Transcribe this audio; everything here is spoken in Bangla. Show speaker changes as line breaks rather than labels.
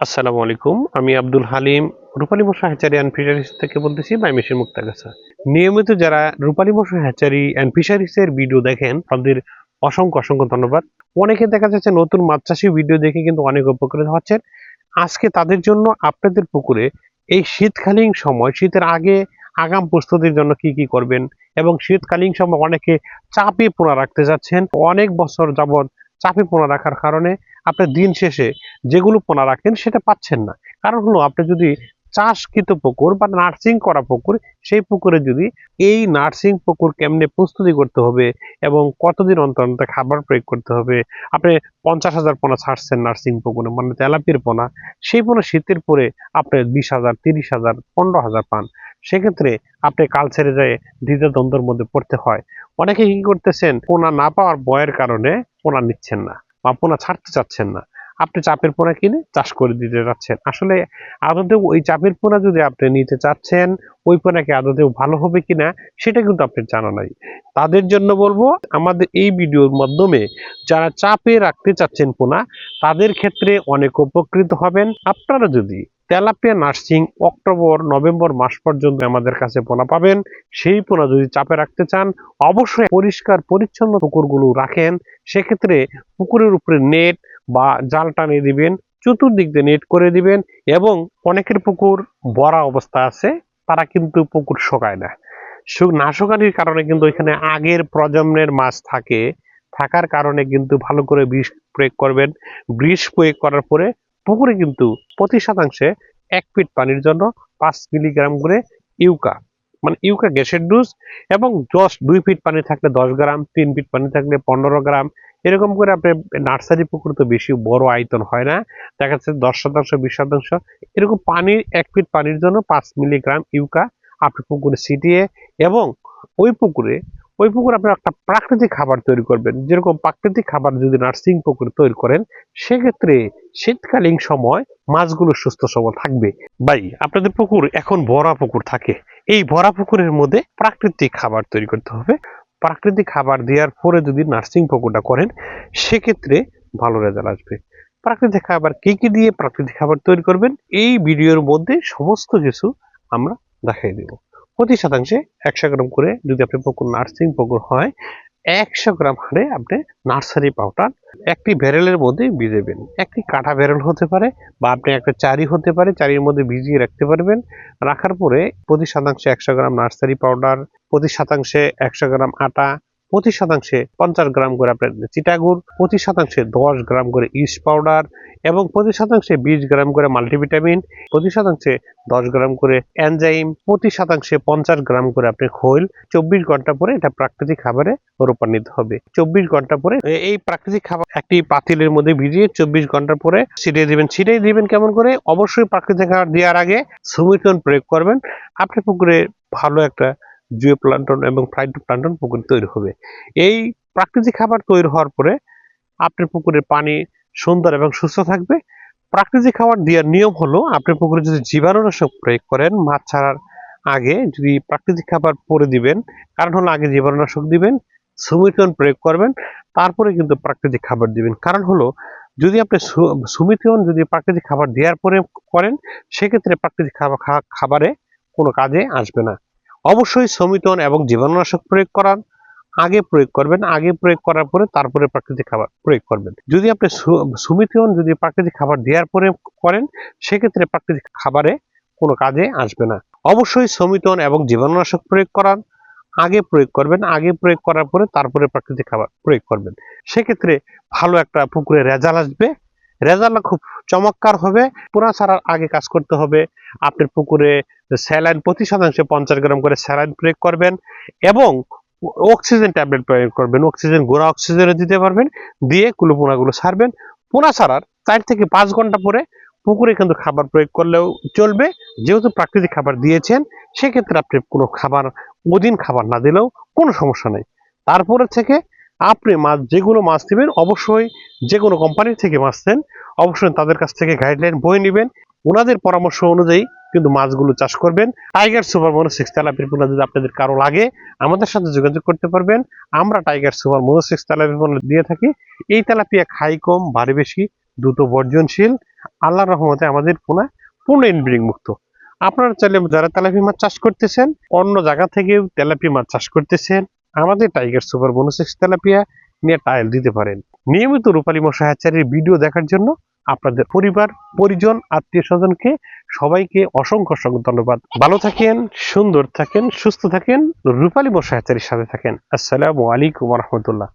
আসসালামু আলাইকুম। আমি আব্দুল হালিম রূপালী মশা হ্যাচারি অ্যান্ড ফিশারিজ থেকে বলতেছি বাইমেশির মুক্তাগাছা। নিয়মিত যারা রূপালী মশা হ্যাচারি অ্যান্ড ফিশারিজ এর ভিডিও দেখেন তাদের অসংখ্য ধন্যবাদ। অনেকে দেখা যাচ্ছে নতুন মাছ চাষী ভিডিও দেখে কিন্তু অনেক উপকৃত হচ্ছেন। আজকে তাদের জন্য আপনাদের পুকুরে এই শীতকালীন সময় শীতের আগে আগাম প্রস্তুতির জন্য কি করবেন এবং শীতকালীন সময় অনেকে চাপে পোনা রাখতে যাচ্ছেন। অনেক বছর যাবৎ চাপে পোনা রাখার কারণে আপনার দিন শেষে যেগুলো পোনা রাখেন সেটা পাচ্ছেন না। কারণ হলো আপনি যদি চাষকৃত পুকুর বা নার্সিং করা পুকুর, সেই পুকুরে যদি এই নার্সিং পুকুর কেমনে প্রস্তুতি করতে হবে এবং কতদিন অন্তর খাবার প্রয়োগ করতে হবে। আপনি 50,000 পোনা ছাড়ছেন নার্সিং পুকুরে, মানে তেলাপির পোনা, সেই পোনা শীতের পরে আপনি 20,000, 30,000, 15,000 পান। সেক্ষেত্রে আপনি কাল ছেড়ে যায় দ্বিধাদ্বন্দ্বের মধ্যে পড়তে হয়। অনেকে কি করতেছেন, পোনা না পাওয়ার ভয়ের কারণে পোনা নিচ্ছেন না বা পোনা ছাড়তে চাচ্ছেন না। আপনি চাপের পোনা কিনে চাষ করে দিতে যাচ্ছেন। আসলে আদতেও ওই চাপের পোনা যদি আপনি নিতে চাচ্ছেন, ওই পোনা কি আদতেও ভালো হবে কিনা সেটা কিন্তু আপনার জানা নাই। তাদের জন্য বলবো, আমাদের এই ভিডিওর মাধ্যমে যারা চাপে রাখতে চাচ্ছেন পোনা, তাদের ক্ষেত্রে অনেক উপকৃত হবেন। আপনারা যদি তেলাপিয়া নার্সিং অক্টোবর নভেম্বর মাস পর্যন্ত আমাদের কাছে পোনা পাবেন। সেই পোনা যদি চাপে রাখতে চান, অবশ্যই পরিষ্কার পরিচ্ছন্ন পুকুরগুলো রাখেন। সেক্ষেত্রে পুকুরের উপরে নেট বা জাল টানিয়ে দিবেন, চতুর্দিক দিয়ে নেট করে দিবেন। এবং অনেকের পুকুর ভরা অবস্থা আছে, তারা কিন্তু পুকুর শোকায় না। না শোকানোর কারণে কিন্তু এখানে আগের প্রজন্মের মাছ থাকার কারণে কিন্তু ভালো করে বিষ প্রয়োগ করবেন। বিষ প্রয়োগ করার পরে পুকুরে কিন্তু প্রতি শতাংশে 1 ফিট পানির জন্য 5 মিলিগ্রাম করে ইউকা, মানে ইউকা গ্যাসের ডোজ, এবং 2 ফিট পানি থাকলে 10 গ্রাম, 3 ফিট পানি থাকলে 15 গ্রাম, এরকম করে আপনি নার্সারি পুকুর তো বেশি বড় আয়তন হয় না, দেখা যাচ্ছে 10%, 20%, এরকম পানির 1 ফিট পানির জন্য 5 মিলিগ্রাম ইউকা আপনি পুকুরে ছিটিয়ে, এবং ওই পুকুরে আপনি একটা প্রাকৃতিক খাবার তৈরি করবেন। যেরকম প্রাকৃতিক খাবার যদি নার্সিং পুকুরে তৈরি করেন, সেক্ষেত্রে শীতকালীন সময় মাছগুলো সুস্থ সবল থাকবে। ভাই, আপনাদের পুকুর এখন ভরা পুকুর থাকে, এই ভরা পুকুরের মধ্যে প্রাকৃতিক খাবার তৈরি করতে হবে। প্রাকৃতিক খাবার দেওয়ার পরে যদি নার্সিং পুকুরটা করেন, সেক্ষেত্রে ভালো রেজাল্ট আসবে। প্রাকৃতিক খাবার কি দিয়ে প্রাকৃতিক খাবার তৈরি করবেন, এই ভিডিওর মধ্যে সমস্ত কিছু আমরা দেখাই দেব। প্রতি শতাংশে 100 গ্রাম করে যদি আপনি পুকুর নার্সিং পুকুর হয়, 100 গ্রাম হারে আপনি নার্সারি পাউডার একটি ব্যারেলের মধ্যে ভিজাবেন। একটি কাটা ব্যারেল হতে পারে বা আপনি একটা চারি হতে পারে, চারির মধ্যে ভিজিয়ে রাখতে পারবেন। রাখার পরে প্রতি শতাংশে 100 গ্রাম নার্সারি পাউডার, প্রতি শতাংশে 100 গ্রাম আটা, প্রতি শতাংশে 50 গ্রাম করে আপনার চিটাগুড়, প্রতি শতাংশে 10 গ্রাম করে ইস্ট পাউডার, এবং প্রতি শতাংশে 20 গ্রাম করে মাল্টিভিটামিন, প্রতি শতাংশে 10 গ্রাম করে এনজাইম, প্রতি শতাংশে 50 গ্রাম করে আপনি খৈল। 24 ঘন্টা পরে এটা প্রাকৃতিক খাবারে রূপান্তরিত হবে। 24 ঘন্টা পরে এই প্রাকৃতিক খাবার একটি পাতিলের মধ্যে ভিজিয়ে 24 ঘন্টা পরে ছিটিয়ে দিবেন। কেমন করে? অবশ্যই প্রাকৃতিক খাবার দেওয়ার আগে সুমিটন প্রয়োগ করবেন। আপনার পুকুরে ভালো একটা জুয়ে প্লান্টন এবং ফাইটোপ্লান্টন পুকুর তৈরি হবে। এই প্রাকৃতিক খাবার তৈরি হওয়ার পরে আপনার পুকুরের পানি সুন্দর এবং সুস্থ থাকবে। প্রাকৃতিক খাবার দেওয়ার নিয়ম হলো, আপনার পুকুরে যদি জীবাণুনাশক প্রয়োগ করেন মাছ ছাড়ার আগে, যদি প্রাকৃতিক খাবার পরে দিবেন, কারণ হলো আগে জীবাণুনাশক দিবেন, সুমিটন প্রয়োগ করবেন, তারপরে কিন্তু প্রাকৃতিক খাবার দিবেন। কারণ হলো, যদি আপনি সুমিটন যদি প্রাকৃতিক খাবার দেওয়ার পরে করেন, সেক্ষেত্রে প্রাকৃতিক খাবারে কোনো কাজে আসবে না। অবশ্যই সুমিটন এবং জীবাণুনাশক প্রয়োগ করার আগে প্রয়োগ করবেন, আগে প্রয়োগ করার পরে তারপরে প্রাকৃতিক খাবার প্রয়োগ করবেন। যদি আপনি সুমিটন যদি প্রাকৃতিক খাবার দেওয়ার পরে করেন, সেক্ষেত্রে প্রাকৃতিক খাবারে কোনো কাজে আসবে না। অবশ্যই সুমিটন এবং জীবাণুনাশক প্রয়োগ করার আগে প্রয়োগ করবেন, আগে প্রয়োগ করার পরে তারপরে প্রাকৃতিক খাবার প্রয়োগ করবেন। সেক্ষেত্রে ভালো একটা পুকুরে রেজাল্ট আসবে। রেজাল্ট খুব চমৎকার হবে। পোনা ছাড়ার আগে কাজ করতে হবে, আপনার পুকুরে স্যালাইন প্রতি শতাংশে 50 গ্রাম করে স্যালাইন প্রয়োগ করবেন, এবং অক্সিজেন ট্যাবলেট প্রয়োগ করবেন। অক্সিজেন গোড়া অক্সিজেনে দিতে পারবেন, দিয়ে পোনাগুলো ছাড়বেন। পোনা ছাড়ার 4 থেকে 5 ঘন্টা পরে পুকুরে কিন্তু খাবার প্রয়োগ করলেও চলবে। যেহেতু প্রাকৃতিক খাবার দিয়েছেন, সেক্ষেত্রে আপনি কোনো খাবার ওদিন খাবার না দিলেও কোনো সমস্যা নেই। তারপরে থেকে আপনি যেগুলো মাছ দিবেন, অবশ্যই যে কোনো কোম্পানির থেকে মাছ দেন, অবশ্যই তাদের কাছ থেকে গাইডলাইন বই নেবেন। ওনাদের পরামর্শ অনুযায়ী কিন্তু মাছগুলো চাষ করবেন। টাইগার সুপার মনো 6 তেলাপিয়ার পোনা যদি আপনাদের কারো লাগে, আমাদের সাথে যোগাযোগ করতে পারবেন। আমরা টাইগার সুপার মনো 6 তেলাপিয়ার পোনা দিয়ে থাকি। এই তেলাপিয়া খাই কম, বাড়ি বেশি, দ্রুত বর্জনশীল, আল্লাহর রহমতে আমাদের পোনা পূর্ণ ইনব্রিডিং মুক্ত। আপনারা চাইলে যারা তেলাপিয়া মাছ চাষ করতেছেন, অন্য জায়গা থেকেও তেলাপিয়া মাছ চাষ করতেছেন, আমাদের টাইগার সুপার বোনাস তেলাপিয়া নিয়ে ট্রায়াল দিতে পারেন। নিয়মিত রূপালী মশা হ্যাচারির ভিডিও দেখার জন্য আপনাদের পরিবার, পরিজন, আত্মীয় স্বজনকে সবাইকে অসংখ্য অসংখ্য ধন্যবাদ। ভালো থাকেন, সুন্দর থাকেন, সুস্থ থাকেন, রূপালী মশা হ্যাচারির সাথে থাকেন। আসসালামু আলাইকুম ওয়া রাহমাতুল্লাহ।